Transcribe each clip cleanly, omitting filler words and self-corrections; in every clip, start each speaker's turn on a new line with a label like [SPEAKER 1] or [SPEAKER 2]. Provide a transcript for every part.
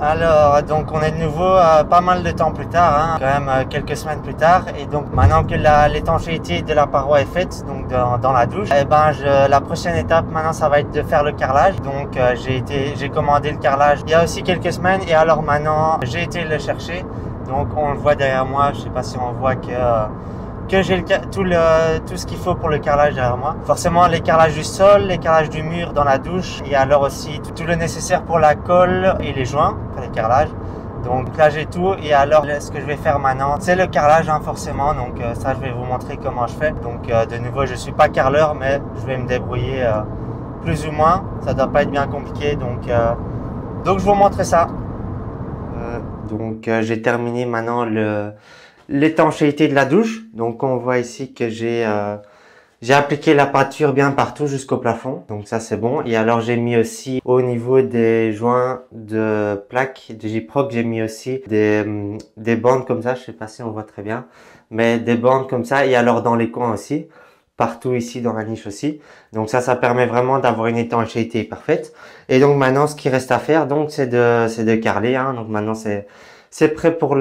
[SPEAKER 1] Alors, donc on est de nouveau pas mal de temps plus tard, hein, quand même quelques semaines plus tard. Et donc maintenant que l'étanchéité de la paroi est faite, donc dans la douche, eh ben la prochaine étape maintenant ça va être de faire le carrelage. Donc j'ai commandé le carrelage il y a aussi quelques semaines et alors maintenant j'ai été le chercher. Donc on le voit derrière moi, je sais pas si on voit que j'ai tout ce qu'il faut pour le carrelage derrière moi. Forcément les carrelages du sol, les carrelages du mur dans la douche et alors aussi tout le nécessaire pour la colle et les joints pour les carrelages. Donc là j'ai tout et alors ce que je vais faire maintenant c'est le carrelage hein, forcément. Donc ça je vais vous montrer comment je fais. Donc de nouveau je suis pas carreleur mais je vais me débrouiller plus ou moins. Ça doit pas être bien compliqué donc je vous montre ça. Donc j'ai terminé maintenant l'étanchéité de la douche. Donc on voit ici que j'ai appliqué la peinture bien partout jusqu'au plafond. Donc ça c'est bon. Et alors j'ai mis aussi au niveau des joints de plaques de Gyproc, j'ai mis aussi des bandes comme ça. Je sais pas si on voit très bien, mais des bandes comme ça. Et alors dans les coins aussi, partout ici dans la niche aussi. Donc ça permet vraiment d'avoir une étanchéité parfaite. Et donc maintenant ce qui reste à faire donc c'est de carreler. Hein. Donc maintenant c'est prêt pour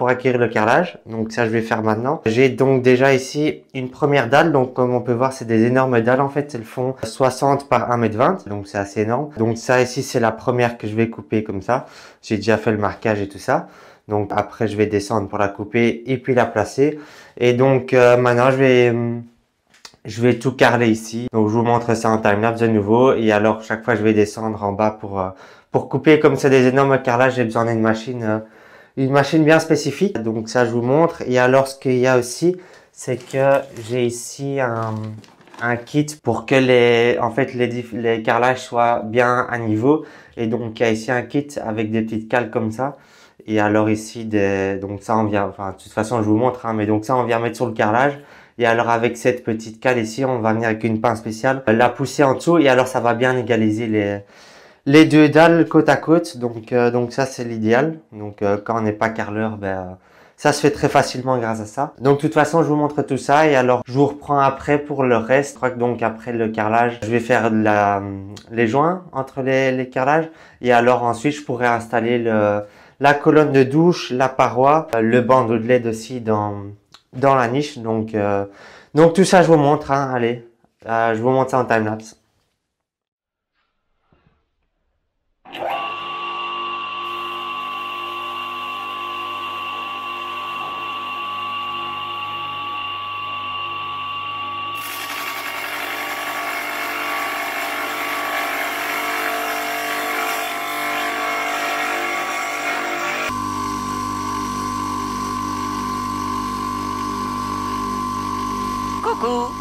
[SPEAKER 1] acquérir le carrelage. Donc ça je vais faire maintenant. J'ai donc déjà ici une première dalle. Donc comme on peut voir c'est des énormes dalles en fait. Elles font 60 par 1,20 m. Donc c'est assez énorme. Donc ça ici c'est la première que je vais couper comme ça. J'ai déjà fait le marquage et tout ça. Donc après je vais descendre pour la couper et puis la placer. Et donc maintenant je vais tout carreler ici. Donc je vous montre ça en timelapse de nouveau. Et alors chaque fois je vais descendre en bas pour couper. Comme c'est des énormes carrelages, j'ai besoin d'une machine bien spécifique. Donc ça je vous montre. Et alors ce qu'il y a aussi, c'est que j'ai ici un kit pour que les carrelages soient bien à niveau. Et donc il y a ici un kit avec des petites cales comme ça. Et alors ici, donc ça on vient, enfin de toute façon je vous montre, hein, mais donc ça on vient mettre sur le carrelage. Et alors avec cette petite cale ici, on va venir avec une pince spéciale, la pousser en dessous et alors ça va bien égaliser les deux dalles côte à côte. Donc ça c'est l'idéal. Donc quand on n'est pas carreleur, ça se fait très facilement grâce à ça. Donc de toute façon je vous montre tout ça et alors je vous reprends après pour le reste. Je crois que donc après le carrelage, je vais faire les joints entre les carrelages et alors ensuite je pourrai installer la colonne de douche, la paroi, le banc de LED aussi dans la niche. Donc tout ça je vous montre, hein. Allez, je vous montre ça en timelapse.
[SPEAKER 2] Coucou.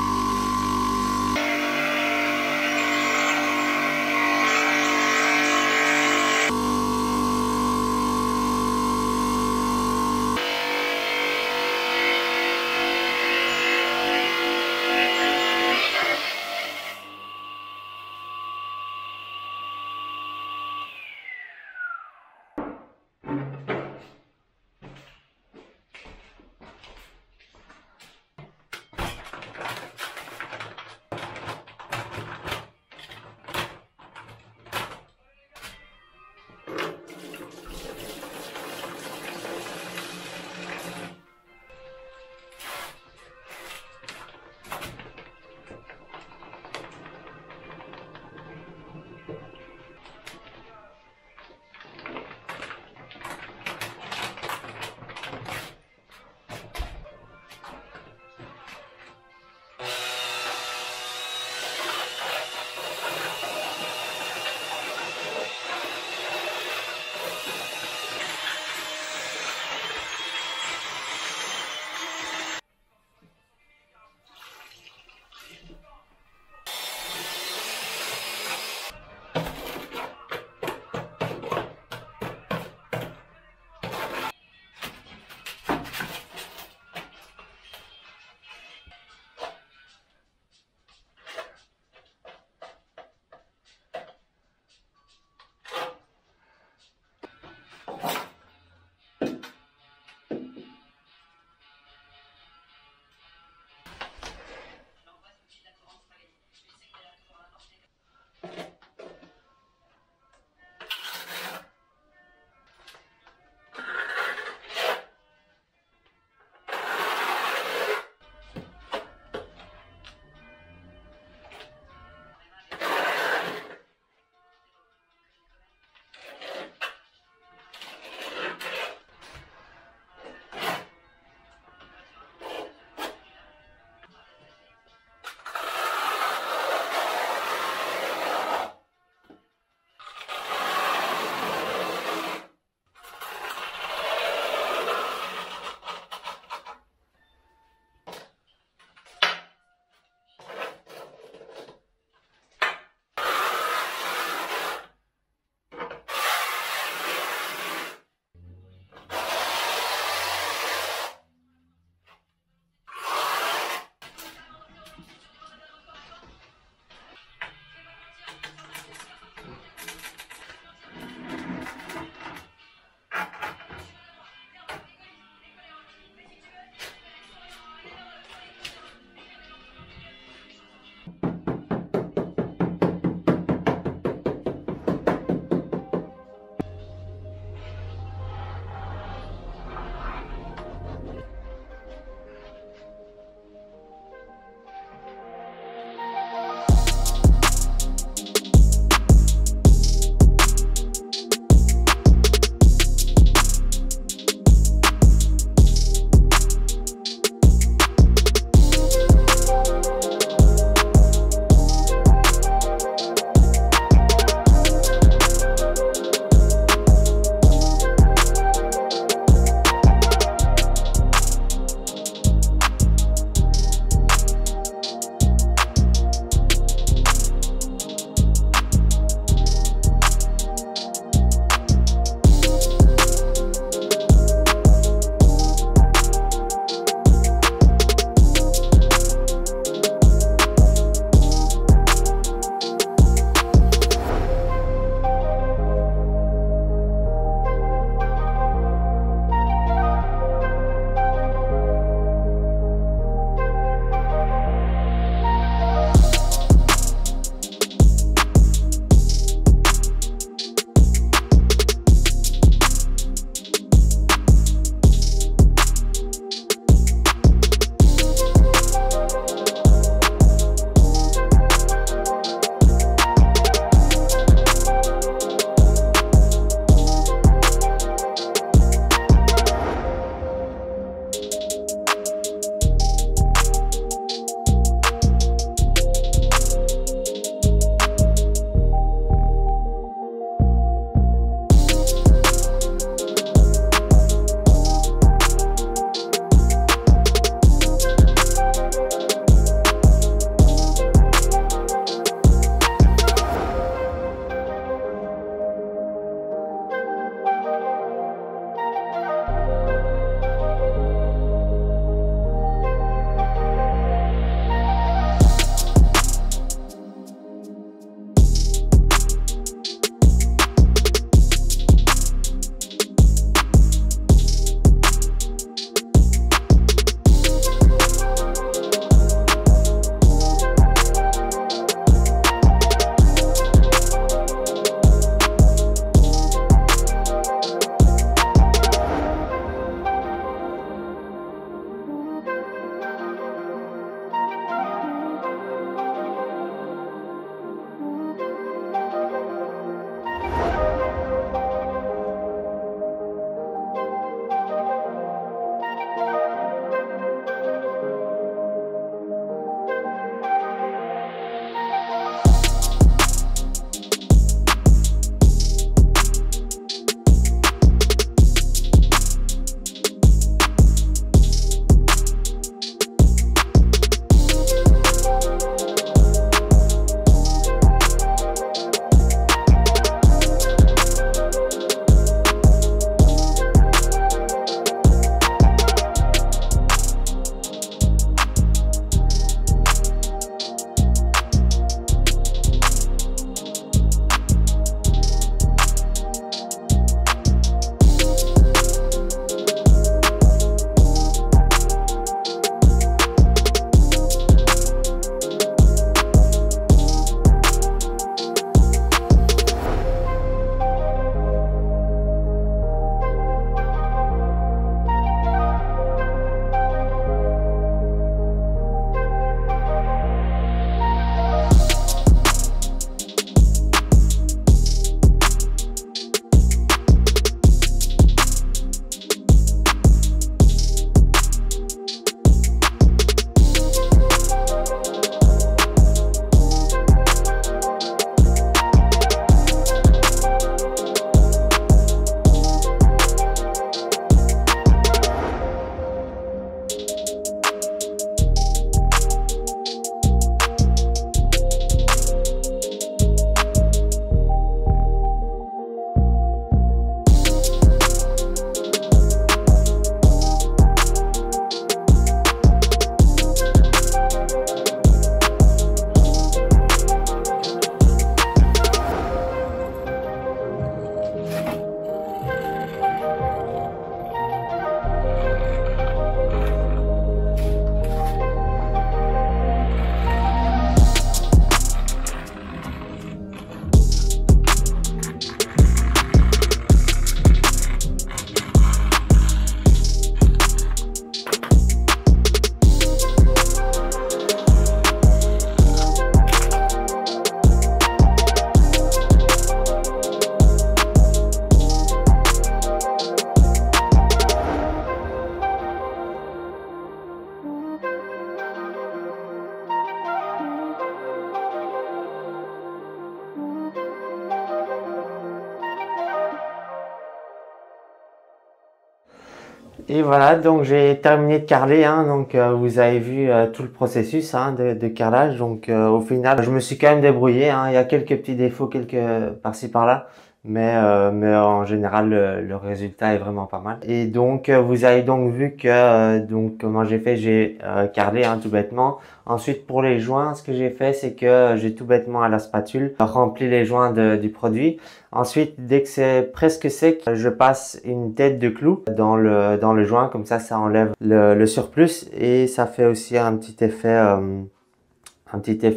[SPEAKER 1] Et voilà, donc j'ai terminé de carreler, hein, donc vous avez vu tout le processus hein, de carrelage. Donc au final, je me suis quand même débrouillé. Hein, il y a quelques petits défauts, quelques par-ci par-là, mais en général le résultat est vraiment pas mal. Et donc vous avez donc vu que donc comment j'ai fait, j'ai carrelé hein, tout bêtement. Ensuite pour les joints, ce que j'ai fait, c'est que j'ai tout bêtement à la spatule rempli les joints du produit. Ensuite, dès que c'est presque sec, je passe une tête de clou dans le joint, comme ça enlève le surplus et ça fait aussi un petit effet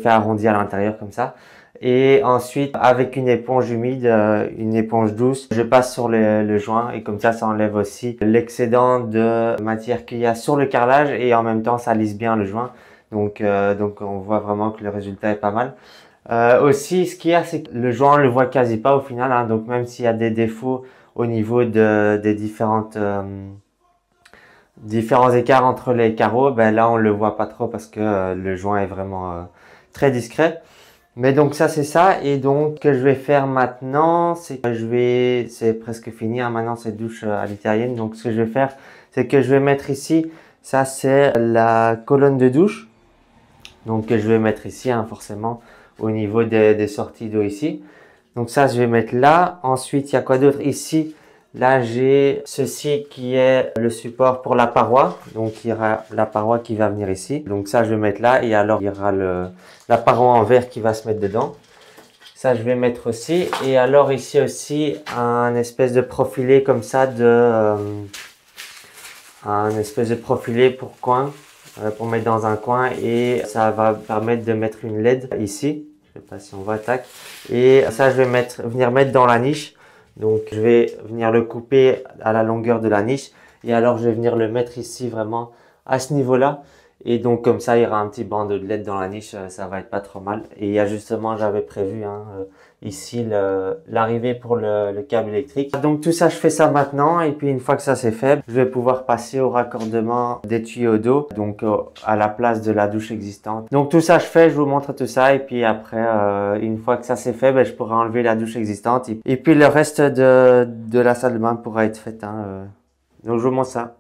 [SPEAKER 1] arrondi à l'intérieur comme ça. Et ensuite, avec une éponge humide, une éponge douce, je passe sur le joint et comme ça enlève aussi l'excédent de matière qu'il y a sur le carrelage et en même temps, ça lisse bien le joint. Donc on voit vraiment que le résultat est pas mal. Aussi, ce qu'il y a, c'est que le joint, on le voit quasi pas au final. Hein, donc même s'il y a des défauts au niveau des différents écarts entre les carreaux, ben là on le voit pas trop parce que le joint est vraiment très discret. Mais donc ça c'est ça. Et donc ce que je vais faire maintenant, c'est que c'est presque fini. Hein, maintenant c'est douche à l'italienne. Donc ce que je vais faire, c'est que je vais mettre ici. Ça c'est la colonne de douche. Donc je vais mettre ici, hein, forcément, au niveau des sorties d'eau ici. Donc ça, je vais mettre là. Ensuite, il y a quoi d'autre ici? Là, j'ai ceci qui est le support pour la paroi. Donc il y aura la paroi qui va venir ici. Donc ça, je vais mettre là. Et alors, il y aura la paroi en verre qui va se mettre dedans. Ça, je vais mettre aussi. Et alors ici aussi, un espèce de profilé comme ça un espèce de profilé pour mettre dans un coin et ça va permettre de mettre une LED ici. Je sais pas si on voit, tac. Et ça, je vais venir mettre dans la niche. Donc, je vais venir le couper à la longueur de la niche. Et alors, je vais venir le mettre ici vraiment à ce niveau-là. Et donc, comme ça, il y aura un petit bandeau de LED dans la niche. Ça va être pas trop mal. Et il y a justement, j'avais prévu hein, ici l'arrivée pour le câble électrique. Donc tout ça, je fais ça maintenant et puis une fois que ça c'est fait, je vais pouvoir passer au raccordement des tuyaux d'eau, donc à la place de la douche existante. Donc tout ça je fais, je vous montre tout ça et puis après, une fois que ça c'est fait, ben, je pourrai enlever la douche existante et puis le reste de la salle de bain pourra être fait. Hein, donc je vous montre ça.